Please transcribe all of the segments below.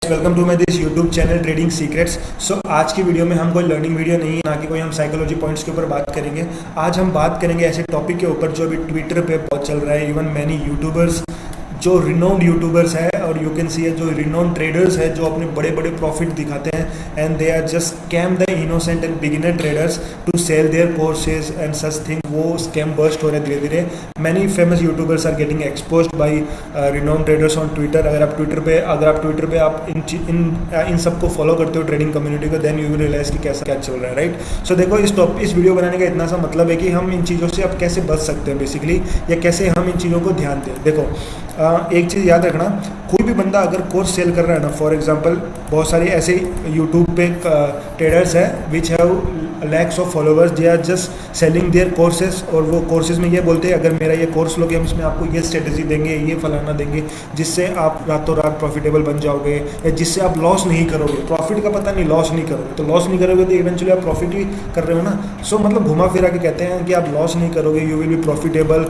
Welcome to my this YouTube channel trading secrets. So आज की video में हम कोई लर्निंग वीडियो नहीं है, ना कि कोई हम साइकोलॉजी पॉइंट्स के ऊपर बात करेंगे। आज हम बात करेंगे ऐसे टॉपिक के ऊपर जो अभी ट्विटर पे बहुत चल रहा है। इवन मैनी यूट्यूबर्स जो रिनोन्ड यूट्यूबर्स है और यू कैन सी है जो रिनोन्ड ट्रेडर्स है जो अपने बड़े बड़े प्रॉफिट दिखाते हैं and they are just scam the innocent and beginner traders to sell their courses and such thing. वो स्कैम बर्स्ट हो रहे हैं धीरे धीरे। Many famous YouTubers are getting exposed by renowned traders on Twitter. अगर आप ट्विटर पे आप इन सबको फॉलो करते हो ट्रेडिंग कम्युनिटी को, देन यू विल रियलाइज कि कैसा क्या चल रहा है, राइट। सो देखो इस वीडियो बनाने का इतना सा मतलब है कि हम इन चीज़ों से अब कैसे बच सकते हैं बेसिकली, या कैसे हम इन चीज़ों को ध्यान दें। देखो एक चीज़ याद रखना, कोई भी बंदा अगर कोर्स सेल कर रहा है ना, फॉर एग्जांपल बहुत सारे ऐसे यूट्यूब पे ट्रेडर्स हैं which have lakhs of followers, they are just selling their courses. और वो कोर्सेज में ये बोलते हैं अगर मेरा ये कोर्स लोगे हम इसमें आपको ये स्ट्रेटेजी देंगे, ये फलाना देंगे, जिससे आप रातों रात प्रॉफिटेबल बन जाओगे, या जिससे आप लॉस नहीं करोगे। प्रॉफिट का पता नहीं, लॉस नहीं करोगे, तो लॉस नहीं करोगे तो इवेंचुअली आप प्रॉफिट ही कर रहे हो ना। सो मतलब घुमा फिरा के कहते हैं कि आप लॉस नहीं करोगे, you will be profitable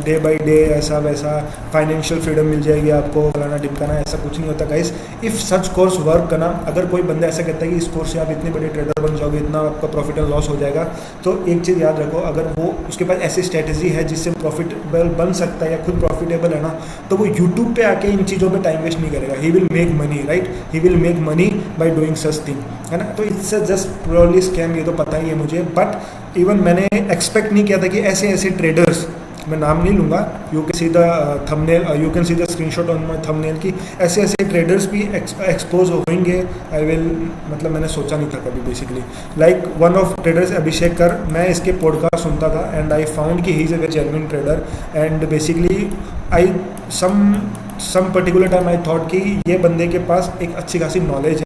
day by day, ऐसा वैसा, फाइनेंशियल फ्रीडम मिल जाएगी आपको, फलाना ढिमकाना। ऐसा कुछ नहीं होता guys. If such course work करना, अगर कोई बंदा ऐसा कहता है कि इस कोर्स से आप इतने बड़े ट्रेडर बन जाओगे, इतना आपका प्रॉफिट एंड लॉस हो जाएगा, तो एक चीज़ याद रखो, अगर वो उसके पास ऐसी स्ट्रेटेजी है जिससे प्रॉफिटेबल बन सकता है या खुद प्रॉफिटेबल है ना, तो वो यूट्यूब पे आके इन चीज़ों पे टाइम वेस्ट नहीं करेगा। He will make money, right, he will make money by doing such thing, है ना। तो इट्स जस्ट प्योरली स्कैम, ये तो पता ही है मुझे। बट इवन मैंने एक्सपेक्ट नहीं किया था कि ऐसे ऐसे ट्रेडर्स, मैं नाम नहीं लूँगा, you can see the thumbnail, you can see the screenshot on my thumbnail की ऐसे ऐसे ट्रेडर्स भी एक्सपोज होंगे। आई विल मतलब मैंने सोचा नहीं था कभी basically. Like one of traders Abhishek Kar, मैं इसके पॉडकास्ट सुनता था एंड आई फाउंड कि he is a very genuine trader and basically I some particular time I thought कि ये बंदे के पास एक अच्छी खासी नॉलेज है,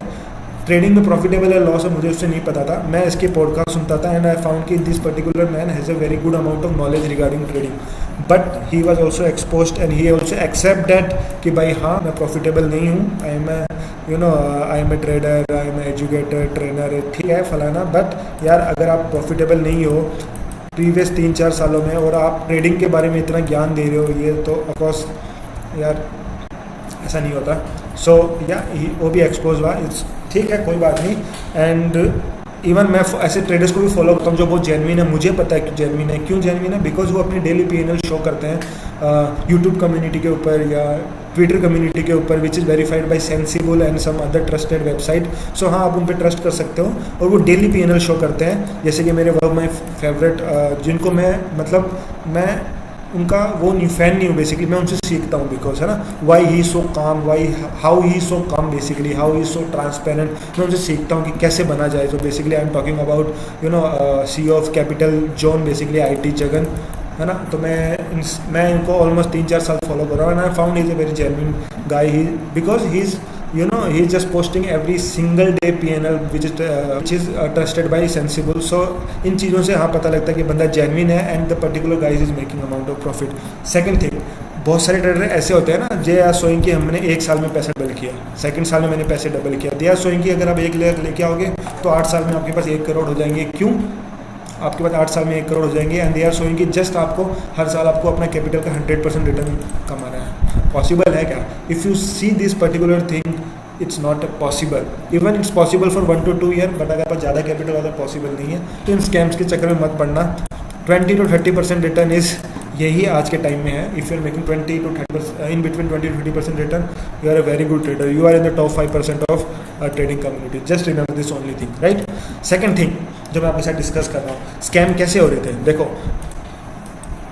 ट्रेडिंग में प्रॉफिटेबल है लॉस है मुझे उससे नहीं पता था। मैं इसके पॉडकास्ट सुनता था एंड आई फाउंड कि this particular man has a very good amount of knowledge regarding trading, but he was also exposed and he also accept that कि भाई हाँ मैं प्रॉफिटेबल नहीं हूँ, I am a trader, I am a educator trainer, ठीक है फलाना। But यार अगर आप प्रॉफिटेबल नहीं हो प्रीवियस 3-4 सालों में और आप ट्रेडिंग के बारे में इतना ज्ञान दे रहे हो, ये तो ऑफकोर्स यार ऐसा नहीं होता। सो या वो भी एक्सपोज हुआ, इट्स ठीक है, कोई बात नहीं। एंड इवन मैं ऐसे ट्रेडर्स को भी फॉलो करता हूँ जो बहुत जेन्युइन है। मुझे पता है कि जेन्युइन है, क्यों जेन्युइन है, बिकॉज वो अपनी डेली पीएनएल शो करते हैं यूट्यूब कम्युनिटी के ऊपर या ट्विटर कम्युनिटी के ऊपर, which is verified by sensible and some other trusted website. So हाँ, आप उन पर ट्रस्ट कर सकते हो और वो डेली पीएनएल शो करते हैं। जैसे कि मेरे वन ऑफ माई फेवरेट जिनको मैं उनका वो नहीं फैन नहीं हूँ बेसिकली, मैं उनसे सीखता हूँ बिकॉज है ना, वाई ही सो काम, हाउ ही सो काम, basically how he so transparent. मैं उनसे सीखता हूँ कि कैसे बना जाए। तो basically I am talking about CEO of capital John, basically IT Jagan, है ना। तो मैं इनको ऑलमोस्ट 3-4 साल फॉलो कर रहा हूँ and I found he is a very genuine guy, he because he is just posting every single day PNL which is trusted by sensible. So इन चीज़ों से हाँ पता लगता है कि बंदा जेन्युइन है and the particular guys is making amount of profit. Second thing, बहुत सारे ट्रेडर ऐसे होते हैं ना, जे आर शोइंग कि हमने 1 साल में पैसा डबल किया, सेकंड साल में मैंने पैसे डबल किया। दे आर शोइंग कि अगर आप 1 लाख लेके आओगे तो 8 साल में आपके पास 1 करोड़ हो जाएंगे। क्यों आपके पास 8 साल में 1 करोड़ हो जाएंगे? एंड दे आर शोइंग कि जस्ट आपको हर साल आपको अपना कैपिटल का 100% रिटर्न कमाना है। पॉसिबल है क्या? If you see this particular thing, it's not possible. Even it's possible for 1 to 2 year, but अगर आपका ज़्यादा कैपिटल होगा तो पॉसिबल नहीं है। तो इन स्कैम्स के चक्कर में मत पड़ना। 20 to 30% रिटर्न इज़ यही आज के टाइम में है। If you are making 20 to 30% in between 20 to 30% return, you are a very good trader, you are in the top 5% of trading community. Just remember this only thing, right. Second thing जो मैं आपके साथ discuss कर रहा हूँ, scam कैसे हो रहे थे। देखो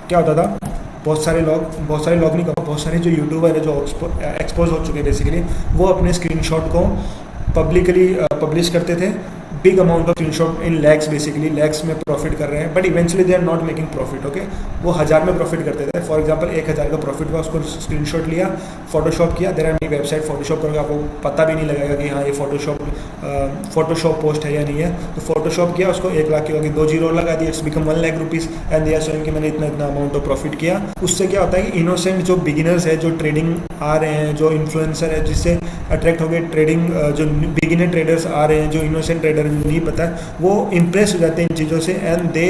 क्या होता था, बहुत सारे लोग नहीं कहूँ, बहुत सारे जो यूट्यूबर है जो एक्सपोज हो चुके हैं बेसिकली, वो अपने स्क्रीनशॉट को पब्लिकली पब्लिश करते थे। Big amount of screenshot in lakhs, basically lakhs में प्रॉफिट कर रहे हैं, but eventually they are not making profit. Okay, वो 1000 में प्रॉफिट करते थे। फॉर एग्जांपल 1000 का प्रॉफिट हुआ, उसको स्क्रीनशॉट लिया, फोटोशॉप किया। There are many website Photoshop करोगे आपको पता भी नहीं लगेगा कि हाँ ये फोटोशॉप पोस्ट है या नहीं है। तो फोटोशॉप किया, उसको 1 लाख की होगी, 2 जीरो लगा दिया, it's become 1 lakh rupees and they are showing कि मैंने इतना अमाउंट ऑफ प्रॉफिट किया। उससे क्या होता है कि इनोसेंट जो बिगिनर्स है, जो ट्रेडिंग आ रहे हैं, जो इन्फ्लुएंसर है, जिससे अट्रैक्ट हो गए ट्रेडिंग, जो बिगिनर ट्रेडर्स आ रहे हैं, जो इनोसेंट ट्रेडर नहीं पता है, वो इम्प्रेस हो जाते हैं इन चीज़ों से and they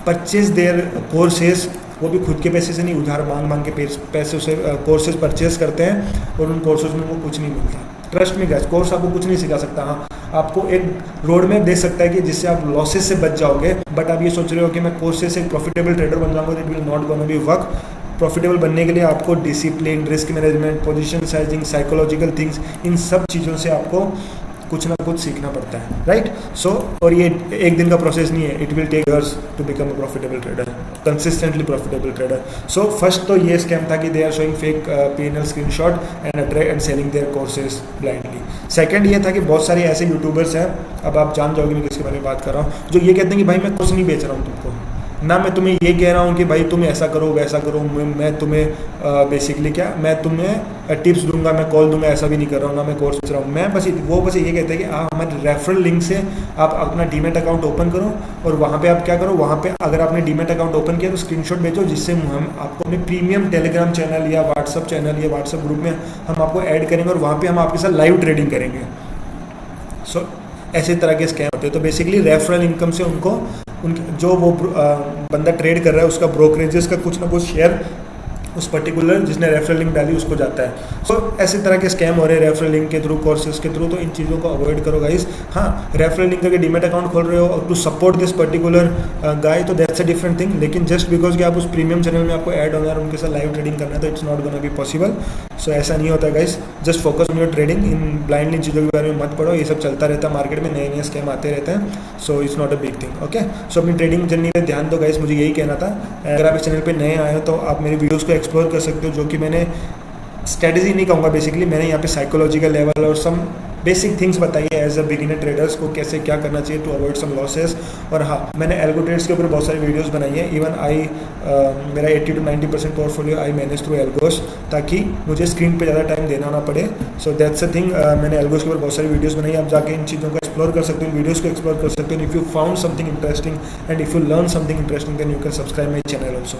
purchase their courses. वो भी खुद के पैसे से नहीं, उधार मांग के पैसे से कोर्सेज परचेज करते हैं और उन कोर्सेज में वो कुछ नहीं मिलता। ट्रस्ट में गाइस, कोर्स आपको कुछ नहीं सिखा सकता। हाँ, आपको एक रोड मैप दे सकता है कि जिससे आप लॉसेस से बच जाओगे, बट आप ये सोच रहे हो कि मैं कोर्स से एक प्रॉफिटेबल ट्रेडर बन जाऊंगा, it will not gonna be work. Profitable बनने के लिए आपको discipline, risk management, position sizing, psychological things, इन सब चीज़ों से आपको कुछ ना कुछ सीखना पड़ता है, राइट। सो और ये एक दिन का प्रोसेस नहीं है, it will take years to become a profitable trader, consistently profitable trader. So first तो ये स्कैम था कि they are showing fake P&L screenshot and selling their courses blindly. Second ये था कि बहुत सारे ऐसे यूट्यूबर्स हैं, अब आप जान जाओगे मैं किसके बारे में बात कर रहा हूँ, जो ये कहते हैं कि भाई मैं कुछ नहीं बेच रहा हूँ तुमको, ना मैं तुम्हें ये कह रहा हूँ कि भाई तुम ऐसा करो वैसा करो, मैं तुम्हें बेसिकली क्या, मैं तुम्हें टिप्स दूंगा, मैं कॉल दूंगा, ऐसा भी नहीं कर रहा हूँ, ना मैं कोर्स बेच रहा हूँ। मैं बस बस ये कहते हैं कि आप हमारे रेफरल लिंक से आप अपना डीमेट अकाउंट ओपन करो, और वहाँ पे आप क्या करो, वहाँ पे अगर आपने डीमेट अकाउंट ओपन किया तो स्क्रीनशॉट भेजो, जिससे हम आपको अपने प्रीमियम टेलीग्राम चैनल या व्हाट्सअप चैनल या व्हाट्सअप ग्रुप में हम आपको ऐड करेंगे, और वहाँ पर हम आपके साथ लाइव ट्रेडिंग करेंगे। सो ऐसे तरह के स्कैम होते हैं। तो बेसिकली रेफरल इनकम से उनको उनके जो वो बंदा ट्रेड कर रहा है उसका ब्रोकरेजेस का कुछ ना कुछ शेयर उस पर्टिकुलर जिसने रेफरल लिंक डाली उसको जाता है। सो ऐसे तरह के स्कैम हो रहे हैं रेफरल लिंक के थ्रू, कोर्सेज के थ्रू, तो इन चीज़ों को अवॉइड करो गाइस। हाँ, रेफरल लिंक करके डीमेट अकाउंट खोल रहे हो to support this particular guy, तो दैट्स अ डिफरेंट थिंग, लेकिन जस्ट बिकॉज कि आप उस प्रीमियम चैनल में आपको ऐड होना है और उनके साथ लाइव ट्रेडिंग करना है, तो it's not gonna be possible. So ऐसा नहीं होता guys, just focus on your trading, इन ब्लाइंडली चीज़ों के बारे में मत पढ़ो, ये सब चलता रहता है मार्केट में, नए नए स्कैम आते रहते हैं। So it's not a big thing, okay. So अपनी ट्रेडिंग जर्नी में ध्यान दो गाइस, मुझे यही कहना था। अगर आप इस चैनल पे नए आए हो तो आप मेरे वीडियोस को एक्सप्लोर कर सकते हो, जो कि मैंने स्ट्रेटजी नहीं कहूँगा, बेसिकली मैंने यहाँ पे साइकोलॉजिकल लेवल और सम बेसिक थिंग्स बताई है एज अ बिगिनर ट्रेडर्स को कैसे क्या करना चाहिए टू अवॉइड सम लॉसेस। और हाँ, मैंने एल्गो ट्रेड्स के ऊपर बहुत सारी वीडियोस बनाई है, इवन मेरा 80 to 90% portfolio I manage through algos, ताकि मुझे स्क्रीन पे ज़्यादा टाइम देना ना पड़े। सो दैट्स अ थिंग, मैंने एल्गोस के ऊपर बहुत सारी वीडियोस बनाई है, आप जाके इन चीज़ों को एक्सप्लोर कर सकते हो, वीडियोस को एक्सप्लोर कर सकते हो। If you found something interesting and if you learn something interesting then you can subscribe my channel also.